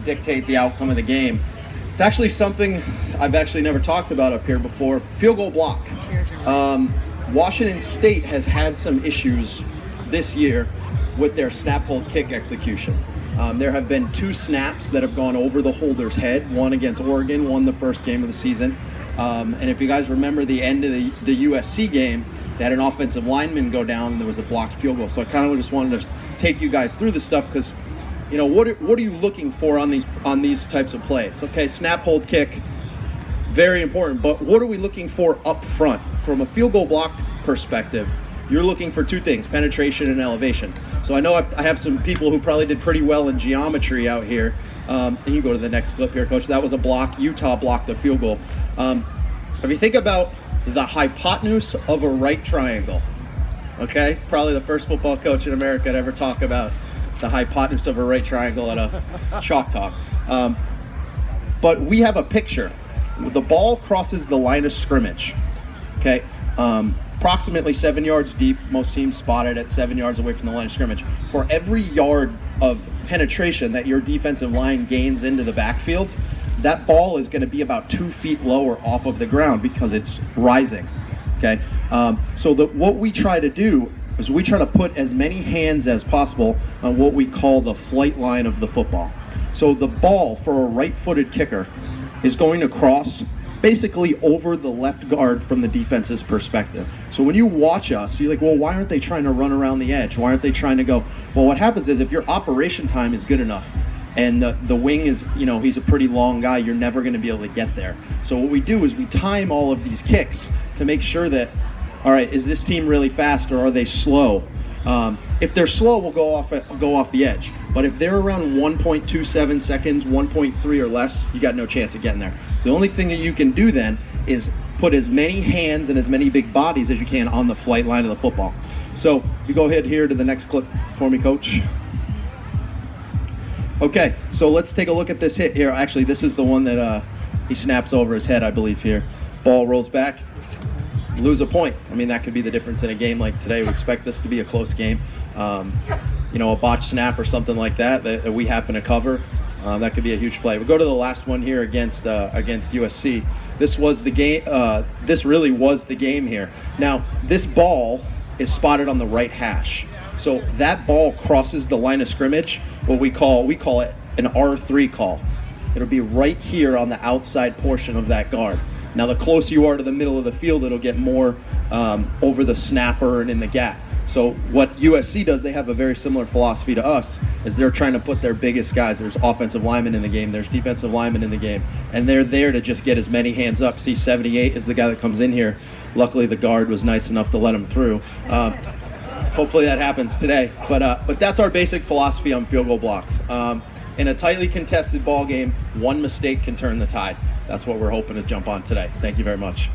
dictate the outcome of the game. It's actually something I've actually never talked about up here before. Field goal block. Washington State has had some issues this year with their snap hold kick execution. There have been 2 snaps that have gone over the holder's head, one against Oregon, one the first game of the season. And if you guys remember the end of the USC game, they had an offensive lineman go down and there was a blocked field goal. So I kind of just wanted to take you guys through this stuff because, you know, what are you looking for on these types of plays? Okay, snap, hold, kick, very important. But what are we looking for up front? From a field goal block perspective, you're looking for 2 things, penetration and elevation. So I know I have some people who probably did pretty well in geometry out here. And you go to the next clip here, Coach. That was a block. Utah blocked a field goal. If you think about the hypotenuse of a right triangle, okay? Probably the first football coach in America to ever talk about the hypotenuse of a right triangle at a chalk talk. But we have a picture. The ball crosses the line of scrimmage, okay? Approximately 7 yards deep. Most teams spot it at 7 yards away from the line of scrimmage. For every yard of penetration that your defensive line gains into the backfield, that ball is going to be about 2 feet lower off of the ground because it's rising, okay? So what we try to do is we try to put as many hands as possible on what we call the flight line of the football. So the ball for a right-footed kicker is going to cross basically over the left guard from the defense's perspective. So when you watch us, you're like, well, why aren't they trying to run around the edge? Why aren't they trying to go? Well, what happens is if your operation time is good enough, and the wing is, you know, he's a pretty long guy, you're never going to be able to get there. So what we do is we time all of these kicks to make sure that, all right, is this team really fast or are they slow? If they're slow, we'll go off the edge. But if they're around 1.27 seconds, 1.3 or less, you got no chance of getting there. So the only thing that you can do then is put as many hands and as many big bodies as you can on the flight line of the football. So you go ahead here to the next clip for me, Coach. Okay, so let's take a look at this hit here. Actually, this is the one that he snaps over his head, I believe, here. Ball rolls back, lose a point. I mean, that could be the difference in a game like today. We expect this to be a close game. You know, a botched snap or something like that we happen to cover, that could be a huge play. We'll go to the last one here against USC. This was the game. This really was the game here. Now, this ball is spotted on the right hash. So that ball crosses the line of scrimmage, what we call it an R3 call. It'll be right here on the outside portion of that guard. Now, the closer you are to the middle of the field, it'll get more over the snapper and in the gap. So what USC does, they have a very similar philosophy to us, is they're trying to put their biggest guys. There's offensive linemen in the game, there's defensive linemen in the game, and they're there to just get as many hands up. See, 78 is the guy that comes in here. Luckily, the guard was nice enough to let him through. Hopefully that happens today. But that's our basic philosophy on field goal block. In a tightly contested ball game, one mistake can turn the tide. That's what we're hoping to jump on today. Thank you very much.